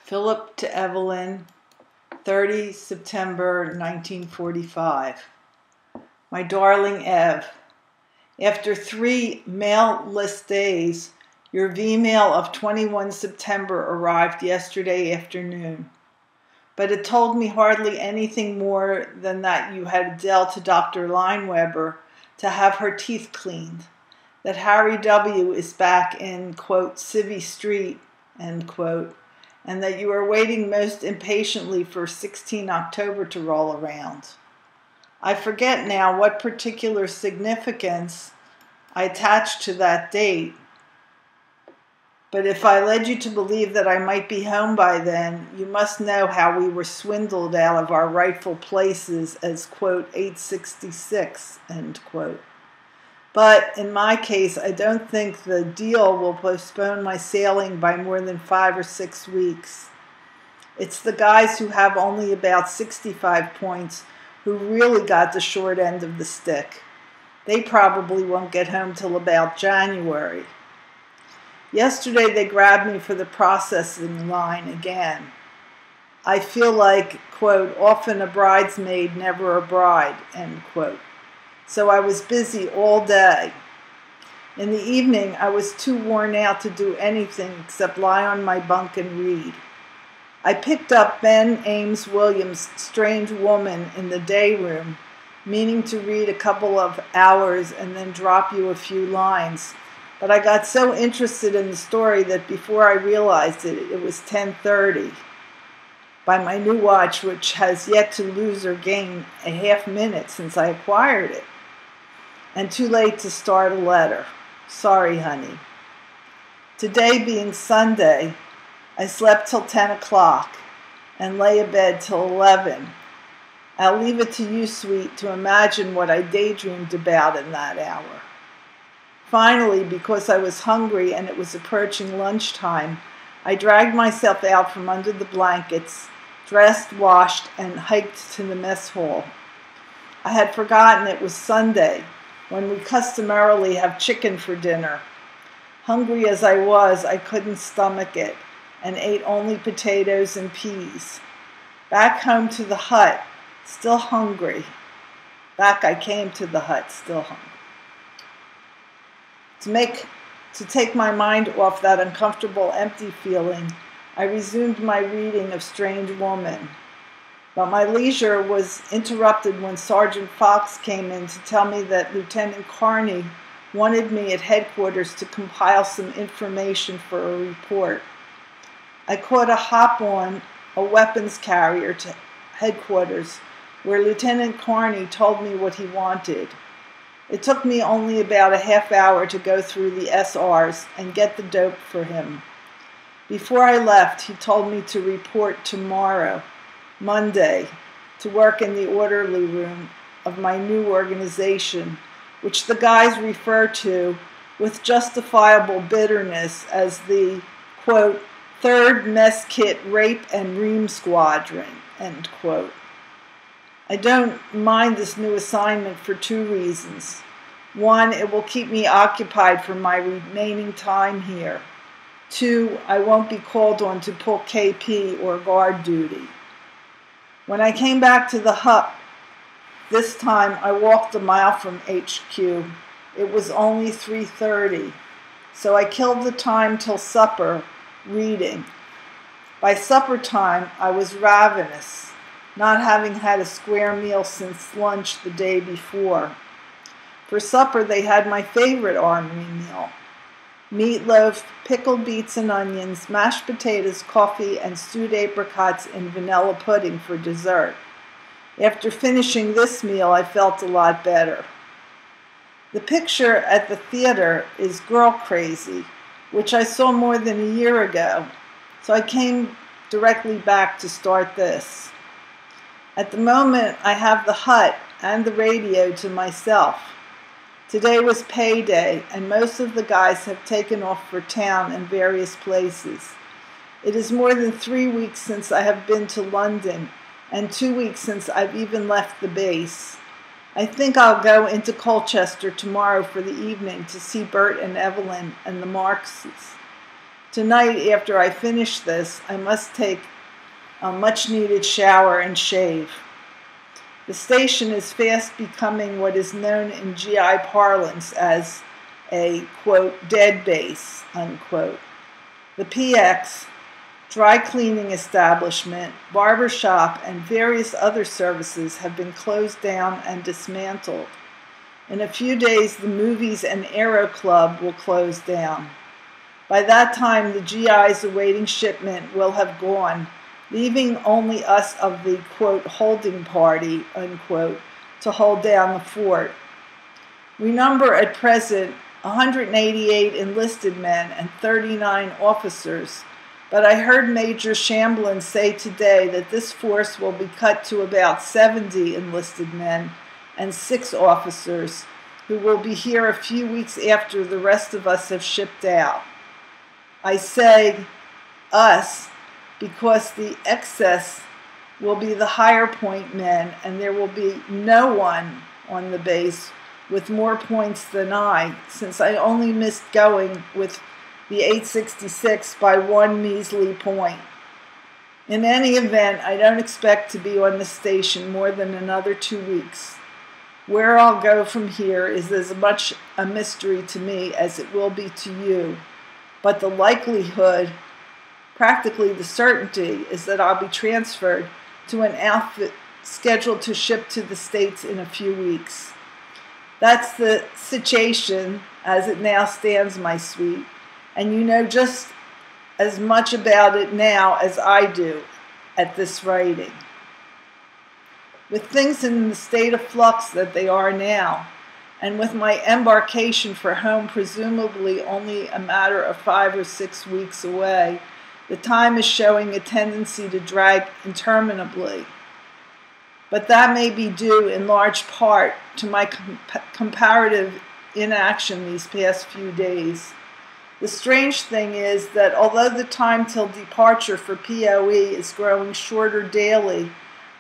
Philip to Evelyn, 30 September 1945. My darling Ev, after 3 mail-less days, your V-mail of 21 September arrived yesterday afternoon. But it told me hardly anything more than that you had dealt to Dr. Lineweber to have her teeth cleaned, that Harry W. is back in, quote, Civvy Street, end quote, and that you are waiting most impatiently for 16 October to roll around. I forget now what particular significance I attached to that date, but if I led you to believe that I might be home by then, you must know how we were swindled out of our rightful places as, quote, 866, end quote. But in my case, I don't think the deal will postpone my sailing by more than 5 or 6 weeks. It's the guys who have only about 65 points who really got the short end of the stick. They probably won't get home till about January. Yesterday they grabbed me for the processing line again. I feel like, quote, often a bridesmaid, never a bride, end quote. So I was busy all day. In the evening, I was too worn out to do anything except lie on my bunk and read. I picked up Ben Ames Williams' Strange Woman in the day room, meaning to read a couple of hours and then drop you a few lines. But I got so interested in the story that before I realized it, it was 10:30. By my new watch, which has yet to lose or gain a half minute since I acquired it. And too late to start a letter. Sorry, honey. Today being Sunday, I slept till 10 o'clock and lay abed till 11. I'll leave it to you, sweet, to imagine what I daydreamed about in that hour. Finally, because I was hungry and it was approaching lunchtime, I dragged myself out from under the blankets, dressed, washed, and hiked to the mess hall. I had forgotten it was Sunday, when we customarily have chicken for dinner. Hungry as I was, I couldn't stomach it, and ate only potatoes and peas. Back home to the hut, still hungry. Back I came to the hut, still hungry. To take my mind off that uncomfortable, empty feeling, I resumed my reading of Strange Woman. But my leisure was interrupted when Sergeant Fox came in to tell me that Lieutenant Carney wanted me at headquarters to compile some information for a report. I caught a hop on a weapons carrier to headquarters, where Lieutenant Carney told me what he wanted. It took me only about a half hour to go through the SRs and get the dope for him. Before I left, he told me to report tomorrow, Monday, to work in the orderly room of my new organization, which the guys refer to with justifiable bitterness as the, quote, 3rd Mess Kit Rape and Ream Squadron, end quote. I don't mind this new assignment for 2 reasons. 1, it will keep me occupied for my remaining time here. 2, I won't be called on to pull KP or guard duty. When I came back to the hut, this time I walked a mile from HQ. It was only 3:30, so I killed the time till supper, reading. By supper time, I was ravenous, not having had a square meal since lunch the day before. For supper, they had my favorite army meal: meatloaf, pickled beets and onions, mashed potatoes, coffee, and stewed apricots in vanilla pudding for dessert. After finishing this meal, I felt a lot better. The picture at the theater is Girl Crazy, which I saw more than a year ago, so I came directly back to start this. At the moment, I have the hut and the radio to myself. Today was payday, and most of the guys have taken off for town and various places. It is more than 3 weeks since I have been to London, and 2 weeks since I've even left the base. I think I'll go into Colchester tomorrow for the evening to see Bert and Evelyn and the Markses. Tonight, after I finish this, I must take a much-needed shower and shave. The station is fast becoming what is known in GI parlance as a, quote, dead base, unquote. The PX, dry cleaning establishment, barber shop, and various other services have been closed down and dismantled. In a few days, the movies and Aero Club will close down. By that time, the GIs awaiting shipment will have gone, leaving only us of the, quote, holding party, unquote, to hold down the fort. We number at present 188 enlisted men and 39 officers, but I heard Major Shamblin say today that this force will be cut to about 70 enlisted men and 6 officers, who will be here a few weeks after the rest of us have shipped out. I say us because the excess will be the higher point men, and there will be no one on the base with more points than I, since I only missed going with the 866 by 1 measly point. In any event, I don't expect to be on the station more than another 2 weeks. Where I'll go from here is as much a mystery to me as it will be to you. But the likelihood, practically the certainty, is that I'll be transferred to an outfit scheduled to ship to the States in a few weeks. That's the situation as it now stands, my sweet, and you know just as much about it now as I do at this writing. With things in the state of flux that they are now, and with my embarkation for home presumably only a matter of 5 or 6 weeks away, the time is showing a tendency to drag interminably. But that may be due in large part to my comparative inaction these past few days. The strange thing is that although the time till departure for POE is growing shorter daily,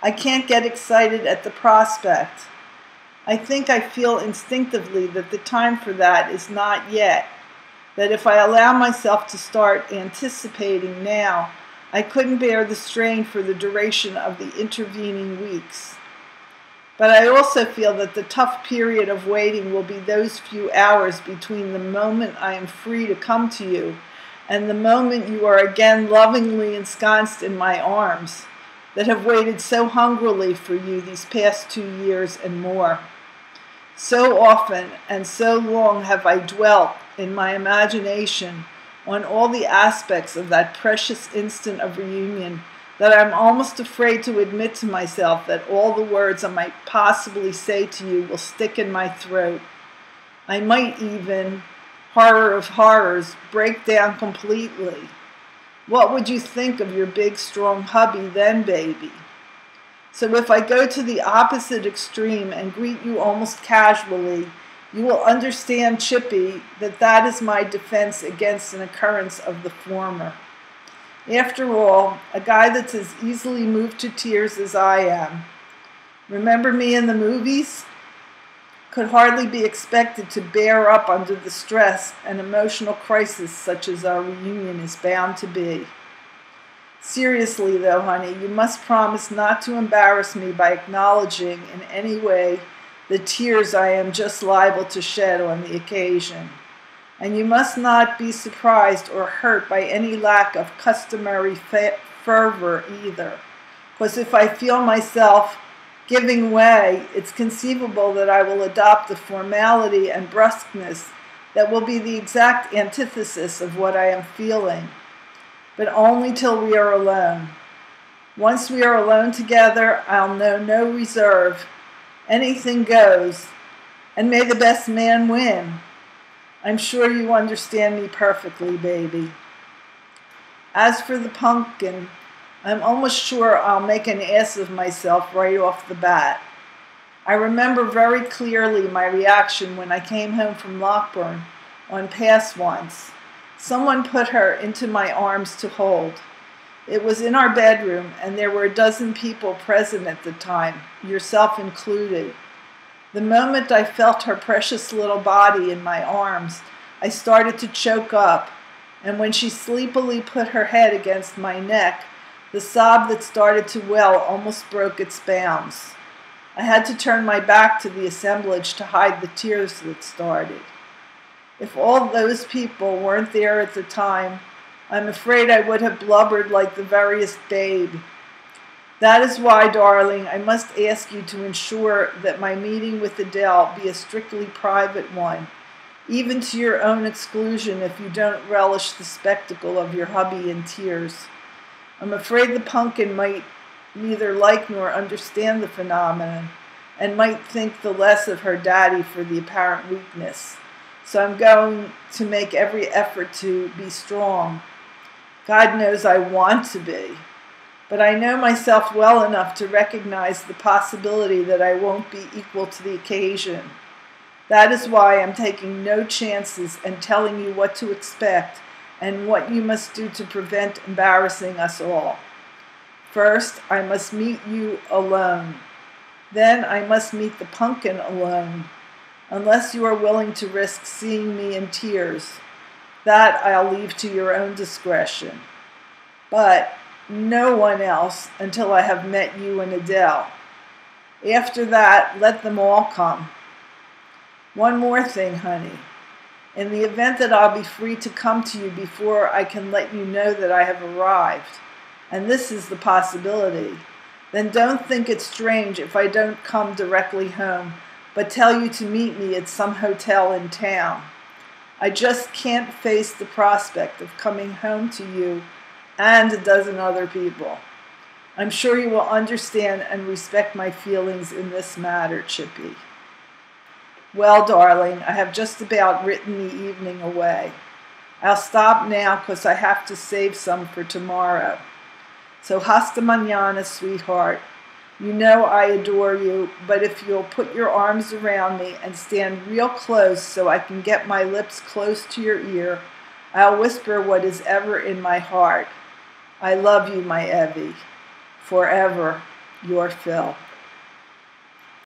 I can't get excited at the prospect. I think I feel instinctively that the time for that is not yet, that if I allow myself to start anticipating now, I couldn't bear the strain for the duration of the intervening weeks. But I also feel that the tough period of waiting will be those few hours between the moment I am free to come to you and the moment you are again lovingly ensconced in my arms that have waited so hungrily for you these past 2 years and more. So often and so long have I dwelt in my imagination on all the aspects of that precious instant of reunion that I'm almost afraid to admit to myself that all the words I might possibly say to you will stick in my throat. I might even, horror of horrors, break down completely. What would you think of your big, strong hubby then, baby? So if I go to the opposite extreme and greet you almost casually, you will understand, Chippy, that that is my defense against an occurrence of the former. After all, a guy that's as easily moved to tears as I am, remember me in the movies? Could hardly be expected to bear up under the stress and emotional crisis such as our reunion is bound to be. Seriously, though, honey, you must promise not to embarrass me by acknowledging in any way the tears I am just liable to shed on the occasion. And you must not be surprised or hurt by any lack of customary fervor either, because if I feel myself giving way, it's conceivable that I will adopt a formality and brusqueness that will be the exact antithesis of what I am feeling. But only till we are alone. Once we are alone together, I'll know no reserve. Anything goes, and may the best man win. I'm sure you understand me perfectly, baby. As for the pumpkin, I'm almost sure I'll make an ass of myself right off the bat. I remember very clearly my reaction when I came home from Lockburn on Pass once. Someone put her into my arms to hold. It was in our bedroom, and there were a dozen people present at the time, yourself included. The moment I felt her precious little body in my arms, I started to choke up, and when she sleepily put her head against my neck, the sob that started to well almost broke its bounds. I had to turn my back to the assemblage to hide the tears that started. If all those people weren't there at the time, I'm afraid I would have blubbered like the veriest babe. That is why, darling, I must ask you to ensure that my meeting with Adele be a strictly private one, even to your own exclusion if you don't relish the spectacle of your hubby in tears. I'm afraid the pumpkin might neither like nor understand the phenomenon, and might think the less of her daddy for the apparent weakness. So I'm going to make every effort to be strong. God knows I want to be. But I know myself well enough to recognize the possibility that I won't be equal to the occasion. That is why I'm taking no chances and telling you what to expect and what you must do to prevent embarrassing us all. First, I must meet you alone. Then I must meet the pumpkin alone, unless you are willing to risk seeing me in tears. That I'll leave to your own discretion. But no one else until I have met you and Adele. After that, let them all come. One more thing, honey. In the event that I'll be free to come to you before I can let you know that I have arrived, and this is the possibility, then don't think it strange if I don't come directly home, but tell you to meet me at some hotel in town. I just can't face the prospect of coming home to you and a dozen other people. I'm sure you will understand and respect my feelings in this matter, Chippy. Well, darling, I have just about written the evening away. I'll stop now because I have to save some for tomorrow. So hasta mañana, sweetheart. You know I adore you, but if you'll put your arms around me and stand real close so I can get my lips close to your ear, I'll whisper what is ever in my heart. I love you, my Evie. Forever, your Phil.